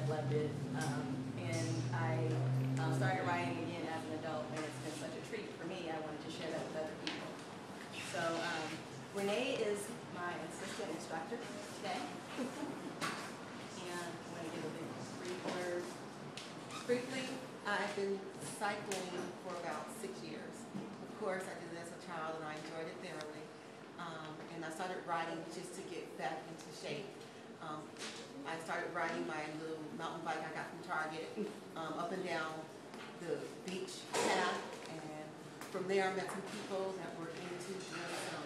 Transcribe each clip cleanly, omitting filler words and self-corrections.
I've loved it. And I started riding again as an adult, and it's been such a treat for me. I wanted to share that with other people. So Renee is my assistant instructor today. And I'm going to give a big brief word. Briefly, I've been cycling for about 6 years. Of course, I did it as a child and I enjoyed it thoroughly. And I started riding just to get back into shape. I started riding my little mountain bike I got from Target up and down the beach path. And from there I met some people that were into doing some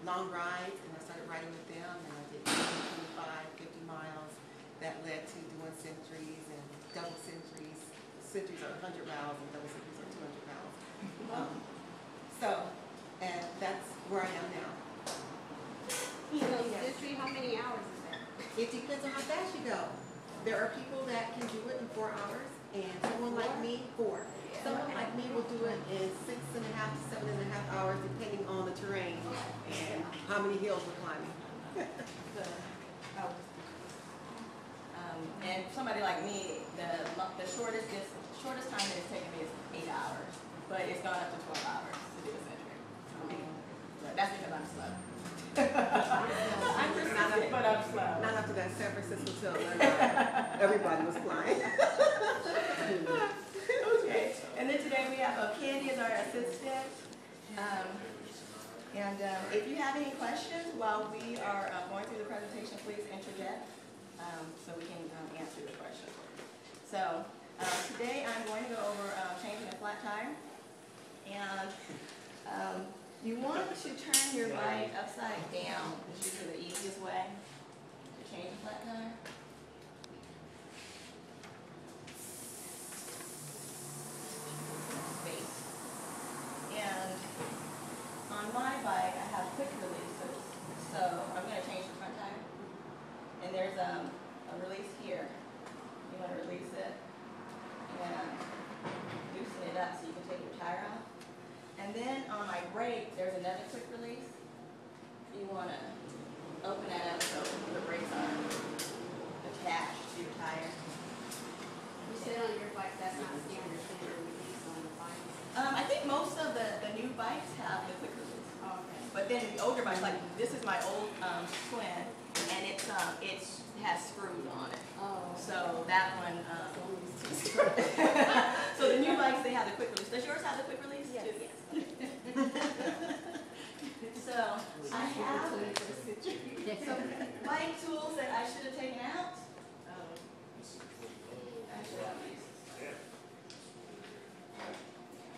long rides, and I started riding with them, and I did 25, 50 miles. That led to doing centuries and double centuries. Centuries are 100 miles and double centuries are 200 miles. And that's where I am now. Century, how many hours is that? It depends on how fast you go. There are people that can do it in 4 hours, and someone like me, 4. Someone like me will do it in 6.5 to 7.5 hours, depending on the terrain and how many hills we're climbing. And somebody like me, the shortest time that it's taken me is 8 hours, but it's gone up to 12 hours to do a century. But that's because I'm slow. I'm persistent, but I'm slow. Not up to that San Francisco till everybody was flying. Okay. And then today we have Candy as our assistant. If you have any questions while we are going through the presentation, please interject so we can answer the questions. So today I'm going to go over changing a flat tire. And you want to turn your bike upside down, which is the easiest way to change a flat tire. And on my bike, I have quick releases, so I'm going to change the front tire. And there's a release here. You want to release it and loosen it up so you can take your tire off. And then on my brake, there's another quick release. You want to open that up so the brakes are attached to your tire. You said on your bike that's not standard release on the bike. I think most of the new bikes have the quick release. Oh, okay. But then the older bikes, like this is my old twin, and it has screws on it. Oh. So that one. So the new bikes, they have the quick release. Does yours have the quick release too? Yes. So I have some bike tools that I should have taken out.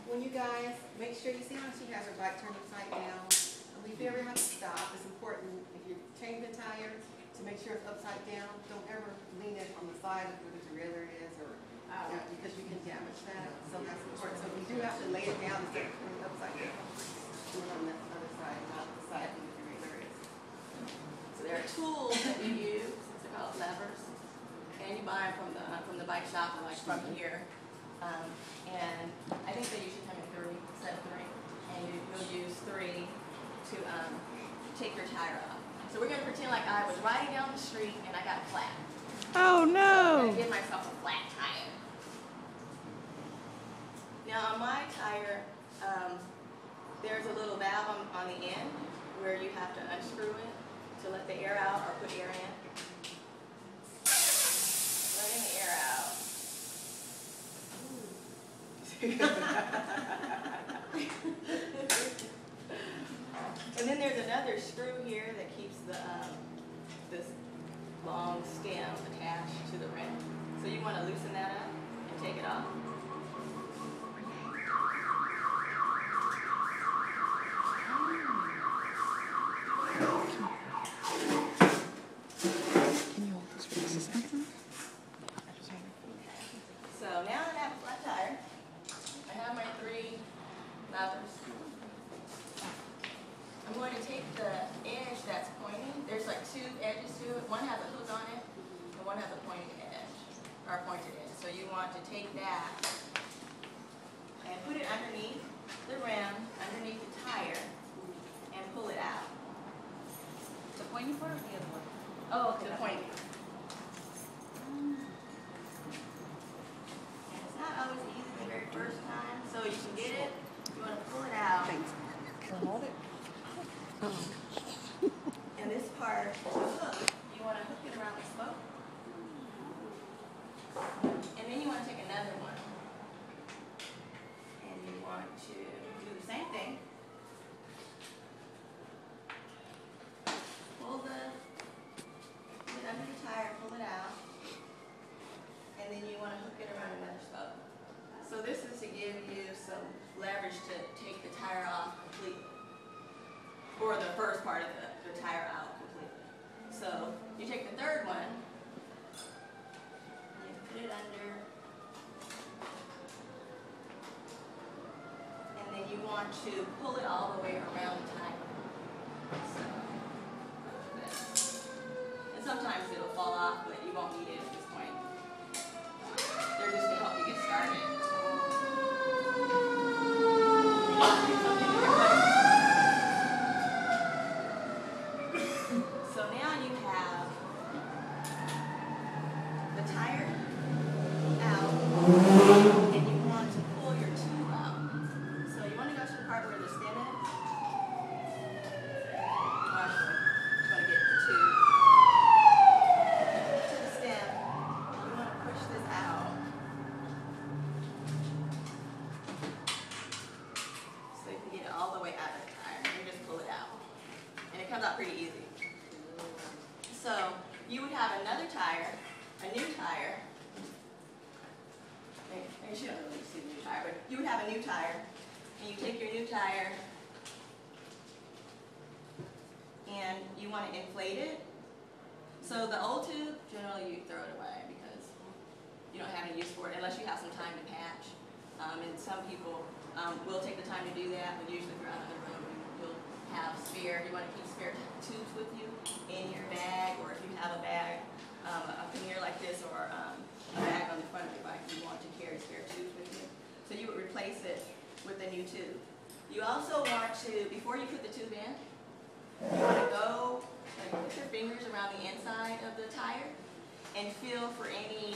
When you guys, make sure you see how she has her bike turned upside down. And if you ever have to stop, it's important if you're changing the tire to make sure it's upside down. Don't ever lean it on the side of where the derailleur is, or because you can damage that. So that's important. So we do have to lay it down instead of putting it upside down. Do it on the other side, not the side where the derailleur is. So there are tools that you use. They're called levers, and you buy them from the bike shop, like from here. And I think they usually come in 3, set of 3, and you'll use 3 to take your tire off. So we're going to pretend like I was riding down the street and I got flat. Oh no! So I'm going to give myself a flat tire. Now on my tire, there's a little valve on the end where you have to unscrew it to let the air out or put air in. Letting the air out. And then there's another screw here that keeps this long stem attached to the rim. So you want to loosen that up and take it off. Can you hold this for just a second? So now that I have a flat tire, I have my 3 levers. I'm going to take the edge that's pointing. There's like 2 edges to it. One has a hook on it, and one has a pointed edge, or a pointed edge. So you want to take that and put it underneath the rim, underneath the tire, and pull it out. The pointy part or the other one? Oh, to the pointy. want to pull it all the way around the tire. So, and sometimes it'll fall off, but you won't need it at this point. They're just to help you get started. So now you have the tire out, and you want to pull your tube out. So you want to go to the part where the stem is. Actually, you want to get the tube to the stem. You want to push this out. So you can get it all the way out of the tire. And you just pull it out. And it comes out pretty easy. So you would have another tire, a new tire. Maybe you don't really see the new tire, but you would have a new tire. And you take your new tire and you want to inflate it. So the old tube, generally you throw it away because you don't have any use for it unless you have some time to patch. And some people will take the time to do that, but usually if you're out on the road, you'll have spare. You want to keep spare tubes with you in your bag, or if you have a bag, a pannier like this, or a bag on the front of your bike, you want to carry spare tubes with you. So you would replace it with a new tube. You also want to, before you put the tube in, you want to go, like, put your fingers around the inside of the tire and feel for any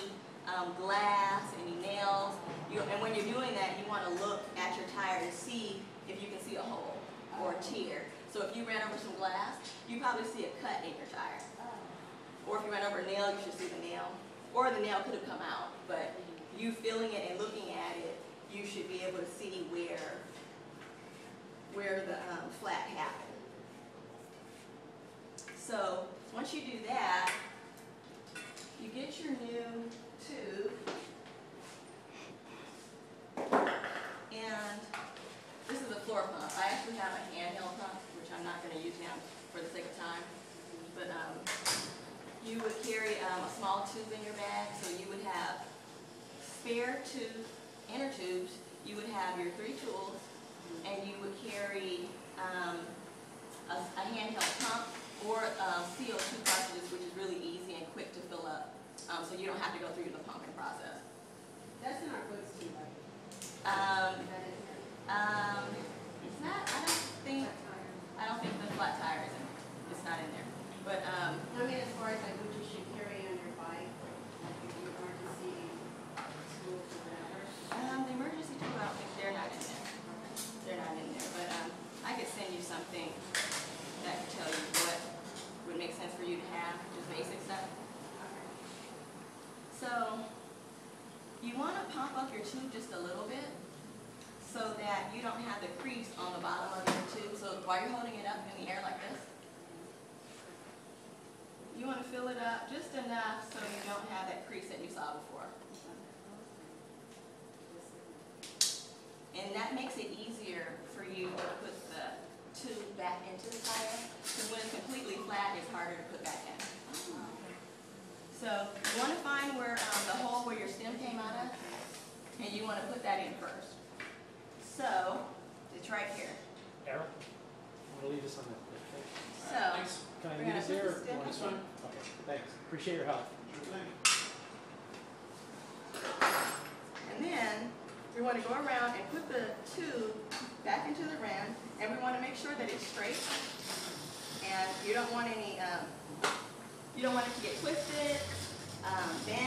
glass, any nails. And when you're doing that, you want to look at your tire to see if you can see a hole or a tear. So if you ran over some glass, you probably see a cut in your tire. Or if you ran over a nail, you should see the nail. Or the nail could have come out, but you feeling it and looking at it, you should be able to see where the flat happened. So once you do that, you get your new tube, and this is a floor pump. I actually have a handheld pump, which I'm not going to use now for the sake of time. But you would carry a small tube in your bag, so you would have spare inner tubes. You would have your 3 tools, and you would carry a handheld pump or CO2 cartridges, which is really easy and quick to fill up, so you don't have to go through the pumping process. That's in our books too, right? Um, That is there. It's not. I don't think the flat tire is in there. It's not in there. But I mean, as far as like what you should carry on your bike, like if you emergency tools or whatever. the emergency tool, I don't think they're not in there. They're not in there. But I could send you something that could tell you what would make sense for you to have, just basic stuff. So you want to pump up your tube just a little bit so that you don't have the crease on the bottom of your tube. So while you're holding it up in the air like this, you want to fill it up just enough so you don't have that crease that you saw before. And that makes it easier for you to put the tube back into the tire, because when it's completely flat, it's harder to put back in. So you want to find where the hole where your stem came out of, and you want to put that in first. So it's right here. Errol, I'm going to leave this on that. So Can I we're leave gonna this put here? the Or stem you want this in. one? Okay, thanks. Appreciate your help. And then we want to go around and put the tube back into the rim, and we want to make sure that it's straight. And you don't want any, you don't want it to get twisted, bent.